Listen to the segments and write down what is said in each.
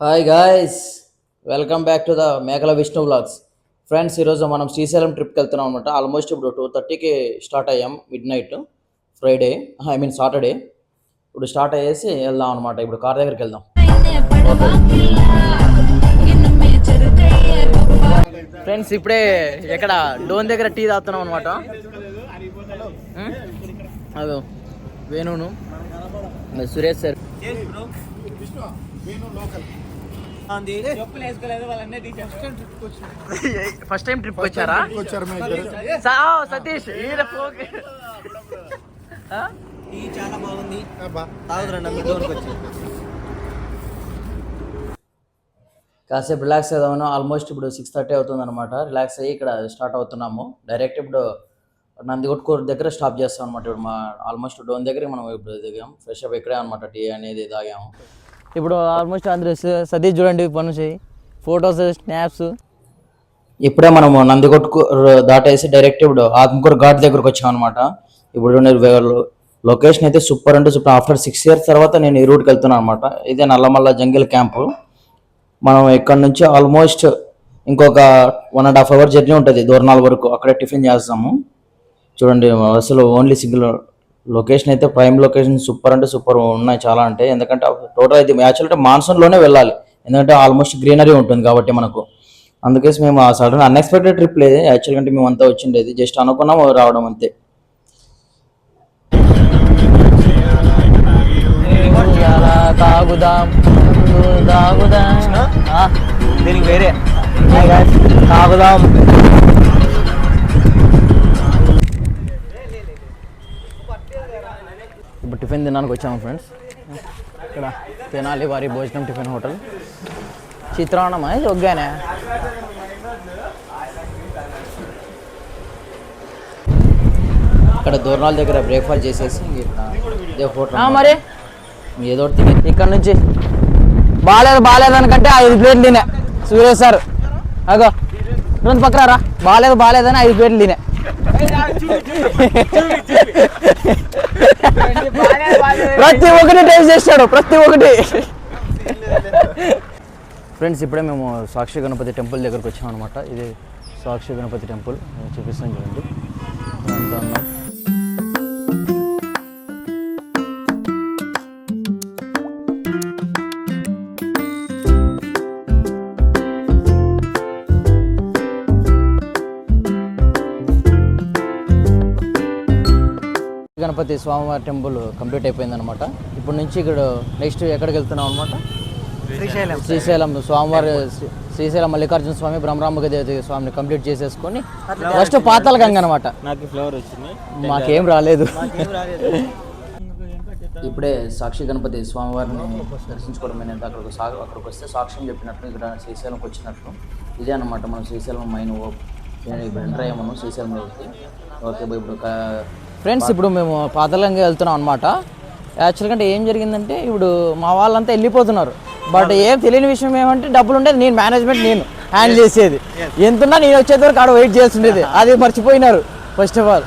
Hi guys, welcome back to the మేకల Vishnu vlogs. Friends, ఈరోజు మనం శ్రీశైలం ట్రిప్కి వెళ్తున్నాం అనమాట. ఆల్మోస్ట్ ఇప్పుడు 2:30కి స్టార్ట్ అయ్యాం, మిడ్ నైట్ ఫ్రైడే, సాటర్డే. ఇప్పుడు స్టార్ట్ అయ్యేసి వెళ్దాం అనమాట. ఇప్పుడు కార్ దగ్గరికి వెళ్దాం. ఫ్రెండ్స్, ఇప్పుడే ఎక్కడ డోన్ దగ్గర టీ తాగుతున్నాం అనమాట. అదో వేణును, Suresh sir. First time trip వచ్చారా? సతీష్ చాలా బాగుంది. కాసేపు రిలాక్స్ అవుదామను. ఆల్మోస్ట్ ఇప్పుడు 6:30 అవుతుంది అనమాట. రిలాక్స్ అయ్యి ఇక్కడ స్టార్ట్ అవుతున్నాము. డైరెక్ట్ ఇప్పుడు నందికొట్కూరు దగ్గర స్టాప్ చేస్తాం అనమాట. ఇప్పుడు మా ఆల్మోస్ట్ డోన్ దగ్గర మనం ఇప్పుడు దిగాం. ఫ్రెష్ అప్ ఇక్కడే అనమాట. టీ అనేది తాగాము. ఇప్పుడు ఆల్మోస్ట్ అందరూ సతీష్ చూడండి పని చేయి, ఫొటోస్, స్నాప్స్. ఇప్పుడే మనము నందికొట్కూరు దాటేసి డైరెక్ట్ ఇప్పుడు ఆత్మకూరు ఘాట్ దగ్గరకు వచ్చాం అనమాట. ఇప్పుడు లొకేషన్ అయితే సూపర్ అంటే సూపర్. ఆఫ్టర్ 6 years తర్వాత నేను ఈ రూట్కి వెళ్తున్నాను అనమాట. ఇదే నల్లమల్ల జంగిల్ క్యాంపు. మనం ఇక్కడ నుంచి ఆల్మోస్ట్ ఇంకొక 1.5 hour జర్నీ ఉంటుంది దూరణాల వరకు. అక్కడే టిఫిన్ చేస్తాము. చూడండి, అసలు ఓన్లీ సింగిల్ లొకేషన్ అయితే ప్రైమ్ లొకేషన్ సూపర్ అంటే సూపర్ ఉన్నాయి చాలా. అంటే ఎందుకంటే టోటల్ అయితే యాక్చువల్గా మాన్సూన్లోనే వెళ్ళాలి, ఎందుకంటే ఆల్మోస్ట్ గ్రీనరీ ఉంటుంది కాబట్టి మనకు. అందుకేసి మేము ఆ సడన్ అన్ఎక్స్పెక్టెడ్ ట్రిప్ లేదు యాక్చువల్గా. అంటే మేము అంతా వచ్చిండేది జస్ట్ అనుకున్నాం రావడం అంతే. తాగుదాం దీనికి వేరే తాగుదాం. ఇప్పుడు టిఫిన్ తినడానికి వచ్చాము ఫ్రెండ్స్. ఇక్కడ తెనాలి వారి భోజనం టిఫిన్ హోటల్. చిత్రాన్నమా ఒగ్గానే. ఇక్కడ దూరణాల దగ్గర బ్రేక్ఫాస్ట్ చేసేసి ఇదే హోటల్ మరి ఏదో తిని ఇక్కడ నుంచి బాగాలేదనకంటే 5 ప్లేట్లు తినే సురేష్ సార్. అగో రెండు పక్కన బాగాలేదని 5 ప్లేట్లు తినే. ప్రతి ఒక్కటి టేస్ట్ చేస్తాడు, ప్రతి ఒక్కటి. ఫ్రెండ్స్, ఇప్పుడే మేము సాక్షి గణపతి టెంపుల్ దగ్గరకు వచ్చాం అనమాట. ఇది సాక్షి గణపతి టెంపుల్ చూపిస్తాను చూడండి. గణపతి స్వామివారి టెంపుల్ కంప్లీట్ అయిపోయింది అనమాట. ఇప్పుడు నుంచి ఇక్కడ నెక్స్ట్ ఎక్కడికి వెళ్తున్నాం అనమాట? శ్రీశైలం స్వామివారి, శ్రీశైలం మల్లికార్జున స్వామి, బ్రహ్మరాంబిక దేవి స్వామిని కంప్లీట్ చేసేసుకొని ఫస్ట్ పాతాళ గంగ అనమాట. మాకేం రాలేదు. ఇప్పుడే సాక్షి గణపతి స్వామివారిని దర్శించుకోవడం అనేది అక్కడికి వస్తే సాక్ష్యం చెప్పినట్లు ఇక్కడ శ్రీశైలంకి వచ్చినట్లు. ఇదే అనమాట మనం శ్రీశైలం మైన్ ఎంటర్ అయ్యాము శ్రీశైలంలోకి. ఓకే, ఇప్పుడు ఫ్రెండ్స్ ఇప్పుడు మేము పాతాళంగా వెళ్తున్నాం అనమాట. యాక్చువల్గా అంటే ఏం జరిగిందంటే ఇప్పుడు మా వాళ్ళంతా వెళ్ళిపోతున్నారు. బట్ ఏం తెలియని విషయం ఏమంటే డబ్బులు ఉండేది నేను, మేనేజ్మెంట్ నేను హ్యాండిల్ చేసేది. ఎంతున్నా నేను వచ్చేది వరకు ఆడ వెయిట్ చేస్తుండేది. అది మర్చిపోయినారు. ఫస్ట్ ఆఫ్ ఆల్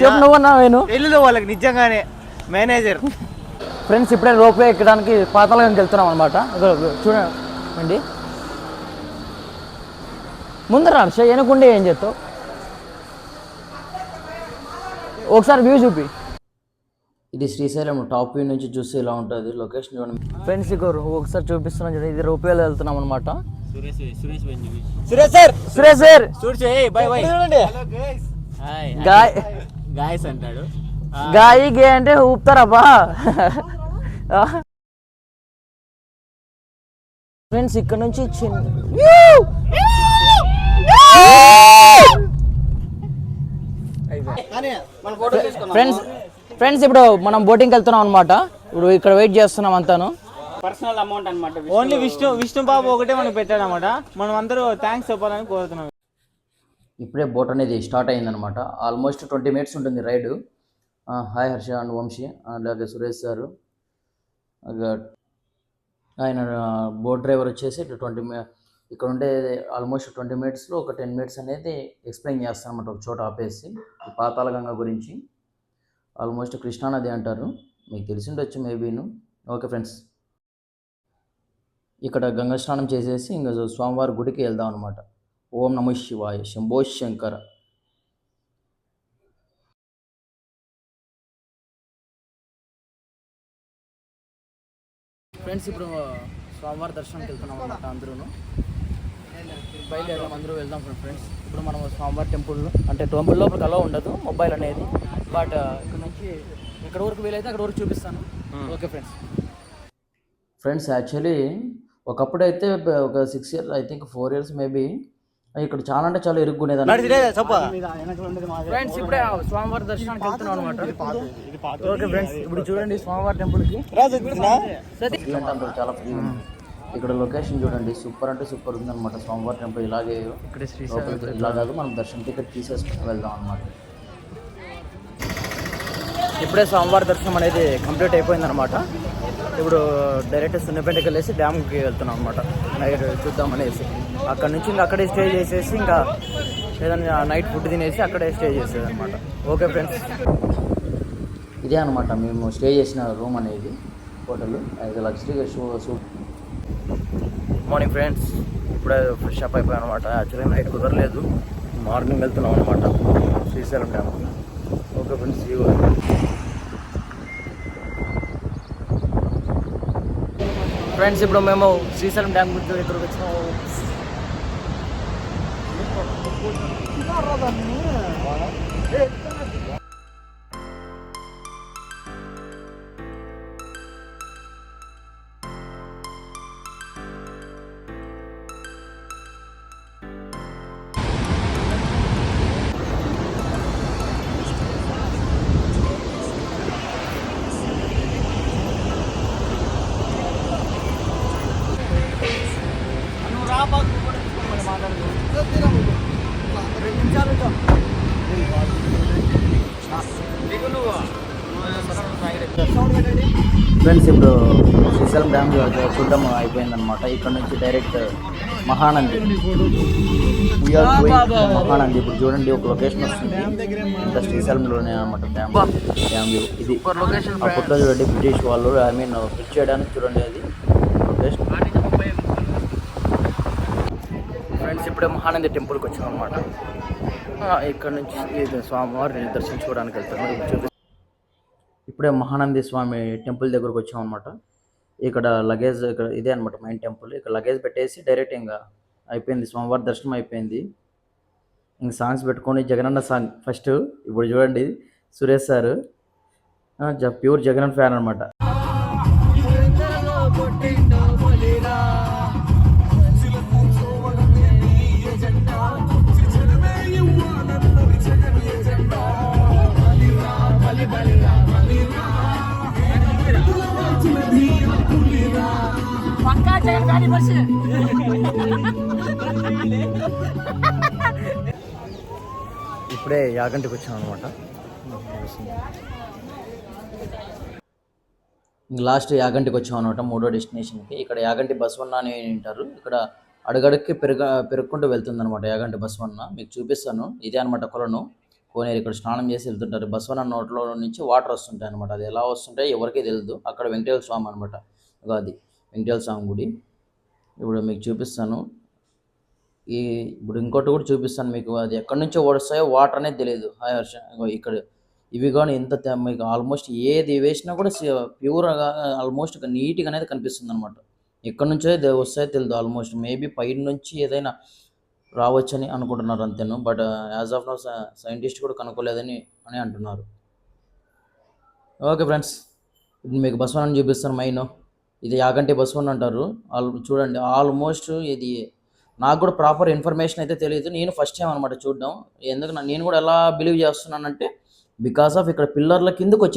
చెప్పు నువ్వన్నా నేను వాళ్ళకి నిజంగానే మేనేజర్. ఫ్రెండ్స్, ఇప్పుడే రోప్వే ఎక్కడానికి పాతాళంగా వెళ్తున్నాం అనమాట. చూడండి ముందర హర్ష వెనకుండే ఏం చేస్తావు, ఒకసారి వ్యూ చూపి. ఇది శ్రీశైలం టాప్ వ్యూ నుంచి చూస్తే ఇలా ఉంటుంది లొకేషన్ చూడండి ఫ్రెండ్స్. ఒకసారి చూపిస్తున్నాం చూడండి. ఇది రోప్వేలో వెళ్తున్నాం అనమాట. గాయి గే అంటే ఊపుతారబ్బా. ఫ్రెండ్స్, ఇక్కడ నుంచి ఫ్రెండ్స్ ఇప్పుడు మనం బోటింగ్కి వెళ్తున్నాం అనమాట. ఇప్పుడు ఇక్కడ వెయిట్ చేస్తున్నాం అంతాను. పర్సనల్ అమౌంట్ అనమాట. ఓన్లీ విష్ణు బాబు ఒకటే మనకు పెట్టాడు అనమాట. మనం అందరూ థ్యాంక్స్ చెప్పాలని కోరుతున్నాం. ఇప్పుడే బోట్ అనేది స్టార్ట్ అయిందనమాట. ఆల్మోస్ట్ 20 minutes ఉంటుంది ride. Hi Harsha and Vamshi, అలాగే సురేష్ సారు. ఆయన బోట్ డ్రైవర్ వచ్చేసి ఇక్కడ ఉండే ఆల్మోస్ట్ 20 minutesలో ఒక 10 minutes అనేది ఎక్స్ప్లెయిన్ చేస్తాను అనమాట. ఒక చోట ఆపేసి పాతాళ గంగ గురించి. ఆల్మోస్ట్ కృష్ణానది అంటారు, మీకు తెలిసి ఉండొచ్చు మేబీను. Okay friends. ఇక్కడ గంగా స్నానం చేసేసి ఇంకా స్వామివారి గుడికి వెళ్దాం అనమాట. ఓం నమః శివాయ, శంభో శంకర. ఫ్రెండ్స్ ఇప్పుడు స్వామివారి దర్శనానికి వెళ్తున్నాం అనమాట. అందరూ బయలుదేరాం, అందరూ వెళ్దాం ఫ్రెండ్స్. ఇప్పుడు మనం స్వామివారి టెంపుల్ అంటే టెంపుల్ లోపలికి అలా ఉండదు మొబైల్ అనేది, బట్ ఇక్కడ నుంచి ఎక్కడ వరకు వీలైతే అక్కడ వరకు చూపిస్తాను. ఓకే ఫ్రెండ్స్ యాక్చువల్లీ ఒకప్పుడు అయితే ఒక 6 years I think 4 years maybe ఇక్కడ చాలా అంటే చాలా ఇరుక్కునేది ఫ్రెండ్స్. ఇప్పుడే స్వామివారి దర్శనానికి వెళ్తున్నాం అనమాట. ఓకే ఫ్రెండ్స్, ఇప్పుడు చూడండి స్వామివారి టెంపుల్కి అందరూ చాలా ఫ్రీ ఉంది. ఇక్కడ లొకేషన్ చూడండి, సూపర్ అంటే సూపర్ ఉందన్నమాట. స్వామివారి టెంపుల్ ఇలాగే ఇలా కాదు, మనం దర్శనం టికెట్ తీసేసుకుని వెళ్దాం అనమాట. ఇప్పుడే స్వామివారి దర్శనం అనేది కంప్లీట్ అయిపోయిందనమాట. ఇప్పుడు డైరెక్ట్ సున్నపేటకి వెళ్ళేసి డ్యామ్కి వెళ్తున్నాం అనమాట. నైట్ చూద్దాం అనేసి అక్కడ నుంచి ఇంకా అక్కడే స్టే చేసేసి ఇంకా ఏదైనా నైట్ ఫుడ్ తినేసి అక్కడే స్టే చేసేది అనమాట. ఓకే ఫ్రెండ్స్, ఇదే అనమాట మేము స్టే చేసిన రూమ్ అనేది, హోటల్. అది లగ్జరీగా సూప్. మార్నింగ్ ఫ్రెండ్స్, ఇప్పుడే ఫ్రెష్ అప్ అయిపోయాను అనమాట. యాక్చువల్లీ నైట్ కుదరలేదు, మార్నింగ్ వెళ్తున్నాం అనమాట Srisailam dam. Okay friends, friends ఇప్పుడు మేము శ్రీశైలం డ్యామ్ గురించి ఇక్కడికి వచ్చినాము. ఫ్రెండ్స్ ఇప్పుడు శ్రీశైలం డ్యామ్ చూడడం అయిపోయిందనమాట. ఇక్కడ నుంచి డైరెక్ట్ మహానంది, మహానంది ఇప్పుడు చూడండి ఒక లొకేషన్ వస్తుంది. ఇంకా శ్రీశైలంలోనే అనమాట డ్యామ్ వ్యూ. ఇది అప్పట్లో చూడండి బ్రిటిష్ వాళ్ళు ఫిక్స్ చేయడానికి చూడండి అది లొకేషన్. ఫ్రెండ్స్ ఇప్పుడే మహానంది టెంపుల్కి వచ్చాం అనమాట. ఇక్కడ నుంచి స్వామివారిని దర్శించుకోవడానికి వెళ్తాను. ఇప్పుడే మహానంది స్వామి టెంపుల్ దగ్గరకు వచ్చాం అనమాట. ఇక్కడ లగేజ్, ఇక్కడ ఇదే అనమాట మెయిన్ టెంపుల్. ఇక్కడ లగేజ్ పెట్టేసి డైరెక్ట్ ఇంకా అయిపోయింది, స్వామివారి దర్శనం అయిపోయింది. ఇంక సాంగ్స్ పెట్టుకొని జగనన్న సాంగ్ ఫస్ట్. ఇప్పుడు చూడండి Suresh sir pure Jagananna fan అనమాట. ఇప్పుడే యాగంటికి వచ్చాం అనమాట. లాస్ట్ యాగంటికి వచ్చాం అనమాట, 3వ డెస్టినేషన్కి. ఇక్కడ యాగంటి బస్వన్న అని వింటారు. ఇక్కడ అడుగడుక్కి పెరుగుకుంటూ వెళ్తుంది అనమాట యాగంటి బస్వన్న. మీకు చూపిస్తాను. ఇదే అనమాట కొలను కోనేరు. ఇక్కడ స్నానం చేసి వెళ్తుంటారు. బస్వన్న నోట్లో నుంచి వాటర్ వస్తుంటాయి అనమాట. అది ఎలా వస్తుంటాయి ఎవరికీ తెలియదు. అక్కడ వెంకటేశ్వర స్వామి అనమాట, అది వెంకటేశ్వర స్వామి గుడి. ఇప్పుడు మీకు చూపిస్తాను. ఇప్పుడు ఇంకోటి కూడా చూపిస్తాను మీకు. అది ఎక్కడి నుంచో వస్తాయో వాటర్ అనేది తెలియదు. హాయ్ హర్ష, ఇక్కడ ఇవి కానీ ఎంత మీకు ఆల్మోస్ట్ ఏది వేసినా కూడా ప్యూర్గా ఆల్మోస్ట్ నీట్గా అనేది కనిపిస్తుంది అనమాట. ఎక్కడి నుంచో వస్తాయో తెలియదు. ఆల్మోస్ట్ మేబీ పైన నుంచి ఏదైనా రావచ్చని అనుకుంటున్నారు అంతేను. But as of now scientist కూడా కనుక్కోలేదని అంటున్నారు. ఓకే ఫ్రెండ్స్, ఇప్పుడు మీకు బస్వన్న చూపిస్తాను మైన్. ఇది యాగంటి బస్వన్న అంటారు. చూడండి ఆల్మోస్ట్ ఇది నాకు కూడా ప్రాపర్ ఇన్ఫర్మేషన్ అయితే తెలియదు. నేను ఫస్ట్ టైం అనమాట చూడడం. ఎందుకు నేను కూడా ఎలా బిలీవ్ చేస్తున్నానంటే బికాస్ ఆఫ్ ఇక్కడ పిల్లర్ల కిందకు వచ్చి